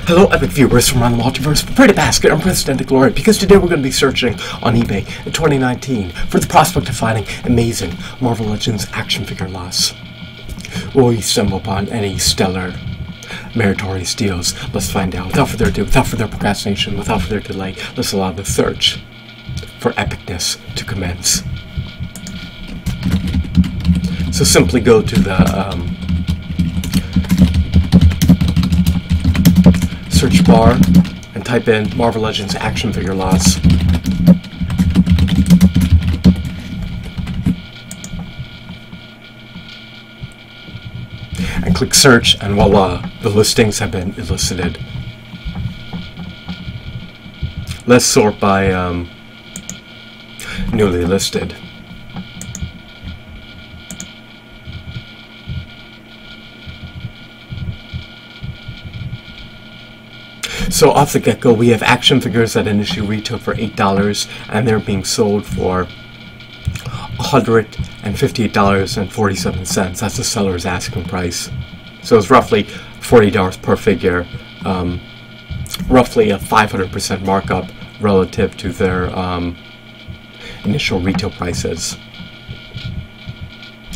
Hello epic viewers from around the multiverse, prepare to bask in unprecedented glory, because today we're going to be searching on eBay in 2019 for the prospect of finding amazing Marvel Legends action figure loss. Will we stumble upon any stellar, meritorious deals? Let's find out. Without further ado, without further procrastination, without further delay, let's allow the search for epicness to commence. So simply go to the search bar and type in Marvel Legends action figure loss. And click search, and voila, the listings have been elicited. Let's sort by newly listed. So off the get-go, we have action figures that initially retail for $8, and they're being sold for $158.47. That's the seller's asking price. So it's roughly $40 per figure, roughly a 500% markup relative to their initial retail prices.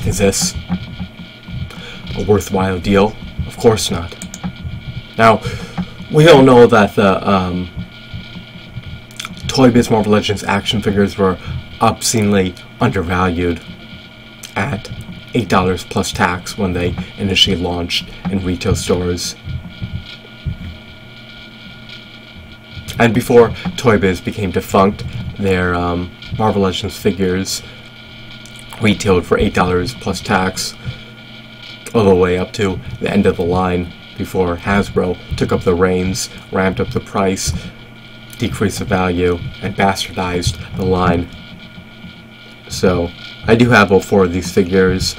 Is this a worthwhile deal? Of course not. Now, we all know that the Toy Biz Marvel Legends action figures were obscenely undervalued at $8 plus tax when they initially launched in retail stores. And before Toy Biz became defunct, their Marvel Legends figures retailed for $8 plus tax all the way up to the end of the line, before Hasbro took up the reins, ramped up the price, decreased the value, and bastardized the line. So I do have all four of these figures.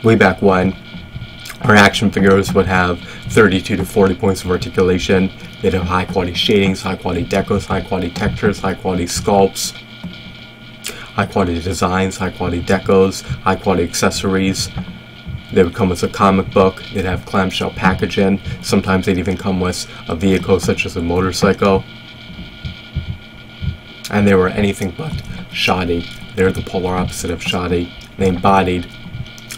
Way back when, our action figures would have 32 to 40 points of articulation. They'd have high quality shadings, high quality decos, high quality textures, high quality sculpts, high quality designs, high quality decos, high quality accessories. They would come with a comic book. They'd have clamshell packaging. Sometimes they'd even come with a vehicle such as a motorcycle. And they were anything but shoddy. They're the polar opposite of shoddy. They embodied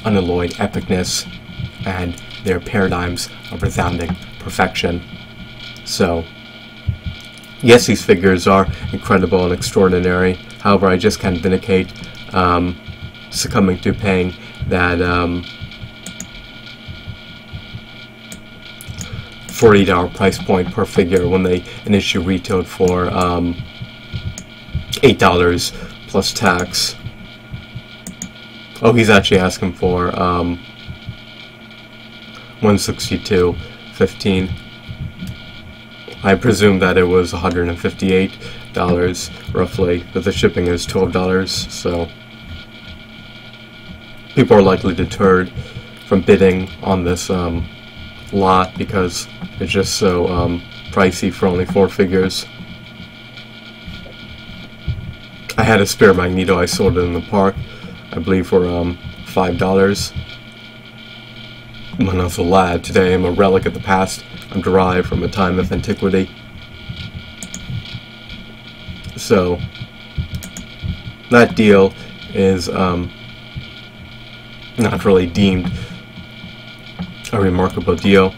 unalloyed epicness, and they're paradigms of resounding perfection. So, yes, these figures are incredible and extraordinary. However, I just can't vindicate succumbing to paying that $40 price point per figure when they initially retailed for $8 plus tax. Oh, he's actually asking for $162.15. I presume that it was $158 roughly, but the shipping is $12, so people are likely deterred from bidding on this lot because it's just so pricey for only 4 figures. I had a spare Magneto. I sold it in the park, I believe, for $5 when I was a lad. Today I'm a relic of the past. I'm derived from a time of antiquity. So that deal is not really deemed a remarkable deal.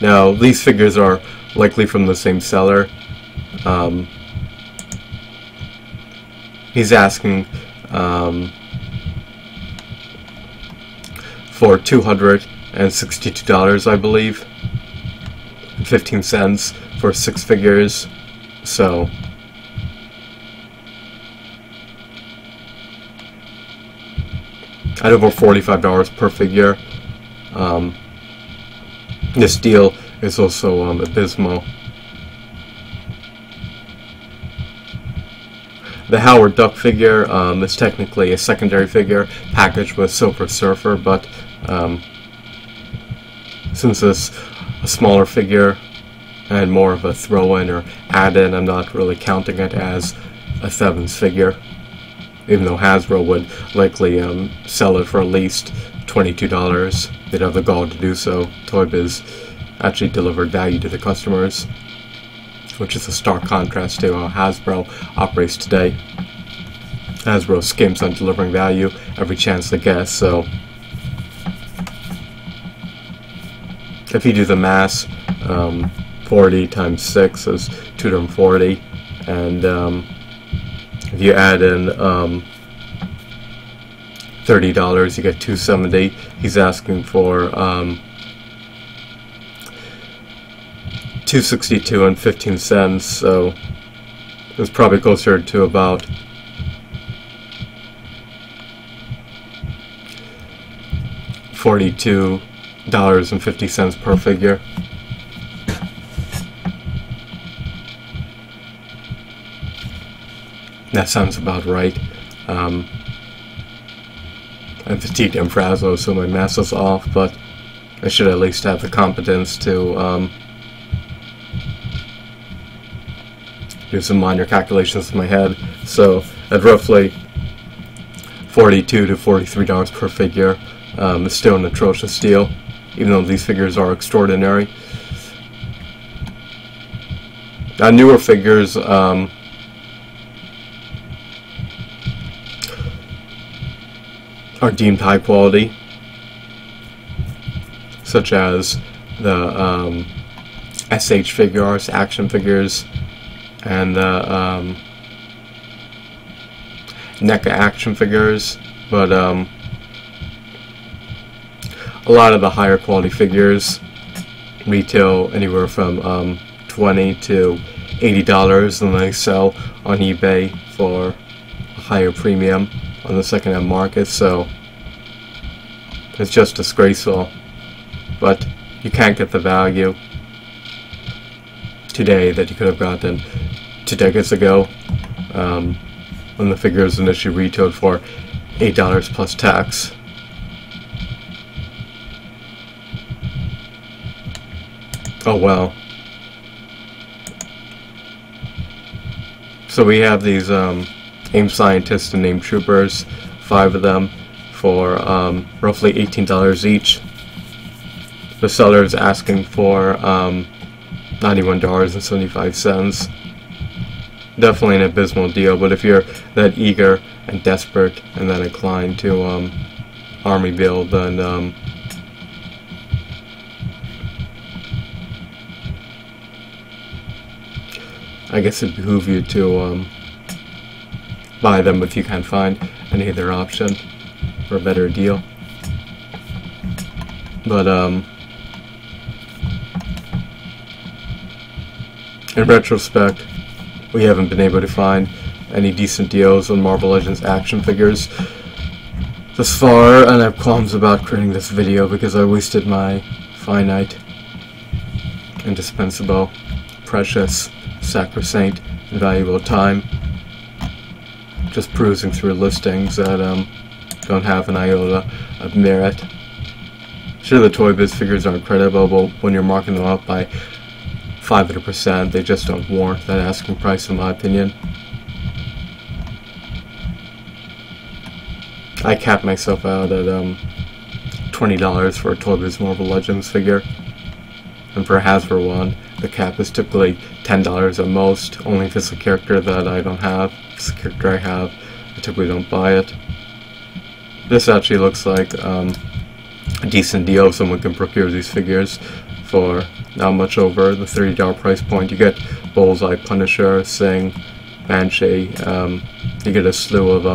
Now, these figures are likely from the same seller. He's asking for $262, I believe, and 15 cents for 6 figures. So at over $45 per figure. This deal is also abysmal. The Howard Duck figure is technically a secondary figure packaged with Silver Surfer, but since it's a smaller figure and more of a throw-in or add-in, I'm not really counting it as a Sevens figure. even though Hasbro would likely sell it for at least $22. They'd have the gall to do so. Toy Biz actually delivered value to the customers, which is a stark contrast to how Hasbro operates today. Hasbro skims on delivering value every chance they get, so if you do the math, 40 times 6 is 240, and if you add in $30, you get $270. He's asking for $262.15, so it's probably closer to about $42.50 per figure. That sounds about right. I'm fatigued and frazzled, so my math is off, but I should at least have the competence to do some minor calculations in my head. So at roughly $42 to $43 per figure, it's still an atrocious deal, even though these figures are extraordinary. Newer figures are deemed high quality, such as the SH figures, action figures, and the NECA action figures, but a lot of the higher quality figures retail anywhere from $20 to $80, and they sell on eBay for a higher premium on the second-hand market. So it's just disgraceful, but you can't get the value today that you could have gotten 2 decades ago, when the figures initially retailed for $8 plus tax. Oh well. So we have these AIM scientists and AIM troopers, 5 of them, for roughly $18 each. The seller is asking for $91.75. Definitely an abysmal deal, but if you're that eager and desperate and that inclined to army build, then I guess it'd behoove you to buy them if you can't find any other option for a better deal. But in retrospect, we haven't been able to find any decent deals on Marvel Legends action figures thus far, and I have qualms about creating this video because I wasted my finite, indispensable, precious, sacrosanct, and valuable time just perusing through listings that don't have an iota of merit. Sure, the Toy Biz figures are incredible, but when you're marking them up by 500%, they just don't warrant that asking price, in my opinion. I capped myself out at $20 for a Toy Biz Marvel Legends figure, and for a Hasbro one, the cap is typically $10 at most, only if it's a character that I don't have. If it's a character I have, I typically don't buy it. This actually looks like a decent deal if someone can procure these figures for not much over the $30 price point. You get Bullseye, Punisher, Sing, Banshee, you get a slew of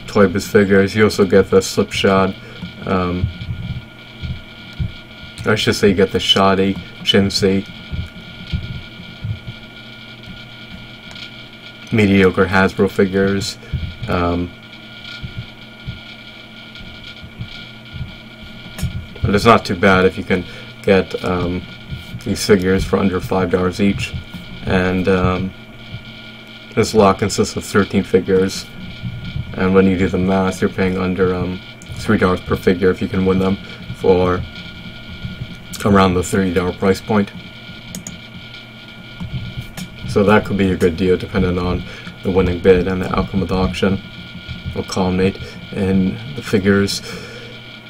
Toy Biz figures. You also get the Slipshod, I should say you get the Shoddy, Chintzy, mediocre Hasbro figures, but it's not too bad if you can get these figures for under $5 each. And this lot consists of 13 figures, and when you do the math, you're paying under $3 per figure if you can win them for around the $30 price point. So that could be a good deal depending on the winning bid, and the outcome of the auction will culminate in the figures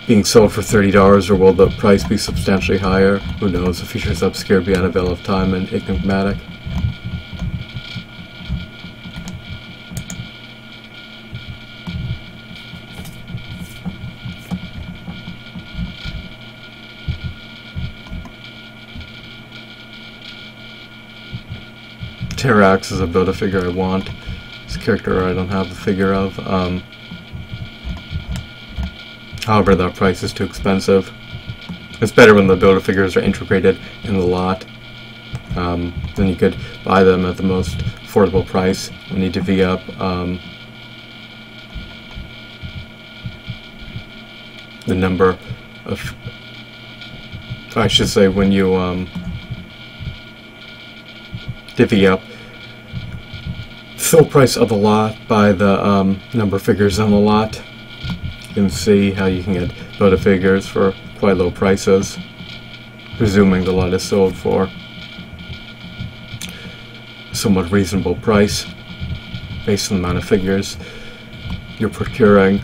being sold for $30, or will the price be substantially higher? Who knows? The future is obscure beyond a veil of time and enigmatic. Terax is a Build-A-Figure I want. This character I don't have a figure of. However, that price is too expensive. It's better when the Build-A-Figures are integrated in the lot. Then you could buy them at the most affordable price. When you divvy up the number of... I should say when you divvy up the full price of the lot by the number of figures in the lot. You can see how you can get Build-A-Figures for quite low prices, presuming the lot is sold for a somewhat reasonable price based on the amount of figures you're procuring.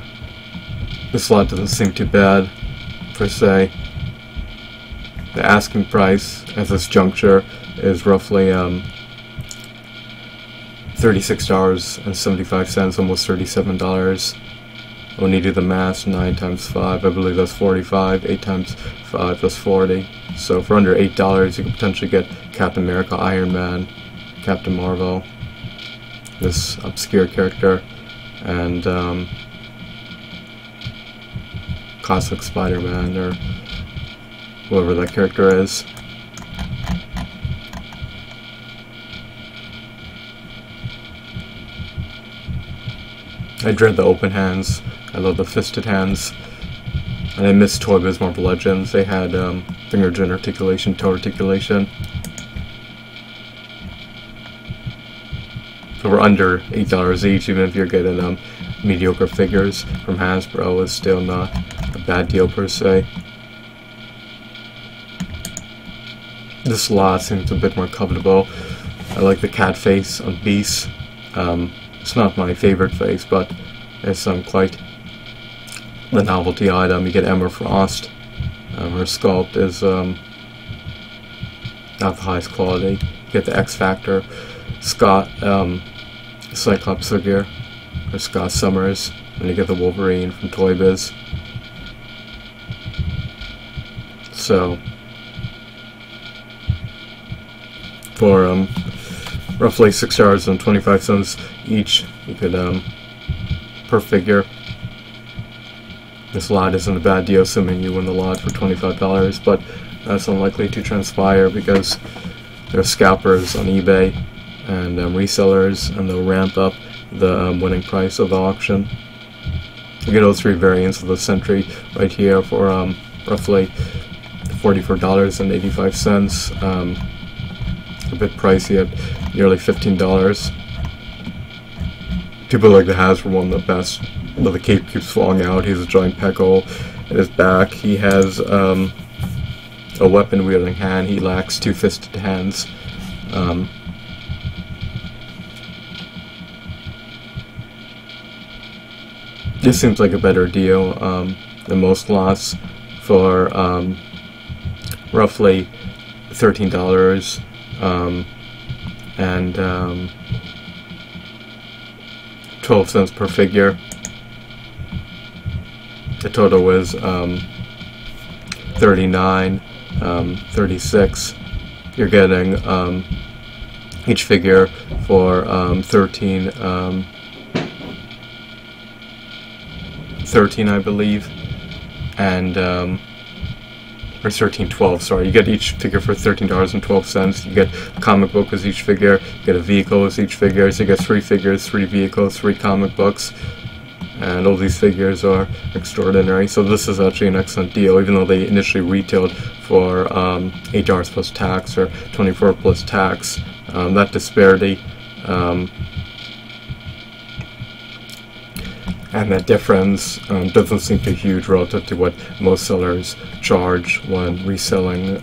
This lot doesn't seem too bad per se. The asking price at this juncture is roughly $36.75, almost $37. When you do the math, 9 times 5, I believe that's 45. 8 times 5, that's 40. So for under $8, you can potentially get Captain America, Iron Man, Captain Marvel, this obscure character, and Cosmic Spider-Man, or whoever that character is. I dread the open hands. I love the fisted hands. And I miss Toy Biz Marvel Legends. They had finger joint articulation, toe articulation. For under $8 each, even if you're getting mediocre figures from Hasbro, is still not a bad deal per se. This lot seems a bit more comfortable. I like the cat face on Beast. It's not my favorite face, but it's quite the novelty item. You get Emma Frost. Her sculpt is not the highest quality. You get the X Factor, Scott Cyclops figure, or Scott Summers, and you get the Wolverine from Toy Biz. So for roughly $6.25 each, you could per figure. This lot isn't a bad deal, assuming you win the lot for $25, but that's unlikely to transpire because there are scalpers on eBay and resellers, and they'll ramp up the winning price of the auction. You get all 3 variants of the Sentry right here for roughly $44.85. A bit pricey at nearly $15. People like the Hasbro one the best. But the cape keeps falling out. He has a giant pec hole in his back. He has a weapon wielding hand. He lacks 2 fisted hands. This seems like a better deal than most lots for roughly $13 and 12 cents per figure. The total was 39, 36. You're getting each figure for 13, I believe, and or 13.12. Sorry, you get each figure for $13.12. You get a comic book with each figure. You get a vehicle with each figure. So you get 3 figures, 3 vehicles, 3 comic books. And all these figures are extraordinary. So this is actually an excellent deal, even though they initially retailed for $8 plus tax or $24 plus tax. That disparity and that difference doesn't seem too huge relative to what most sellers charge when reselling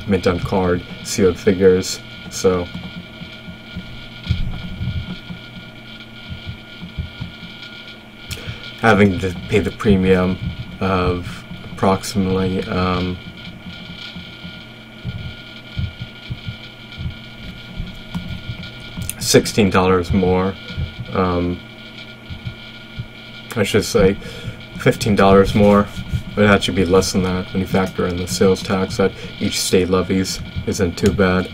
mint on card sealed figures. So having to pay the premium of approximately $16 more. I should say $15 more. It would actually be less than that when you factor in the sales tax that each state levies. Isn't too bad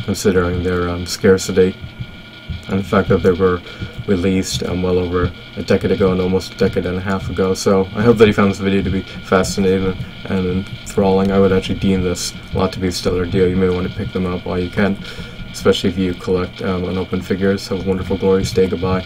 considering their scarcity and the fact that they were released well over a decade ago and almost a decade and a half ago. So I hope that you found this video to be fascinating and enthralling. I would actually deem this a lot to be a stellar deal. You may want to pick them up while you can, especially if you collect unopened figures. Have a wonderful, glorious day. Goodbye.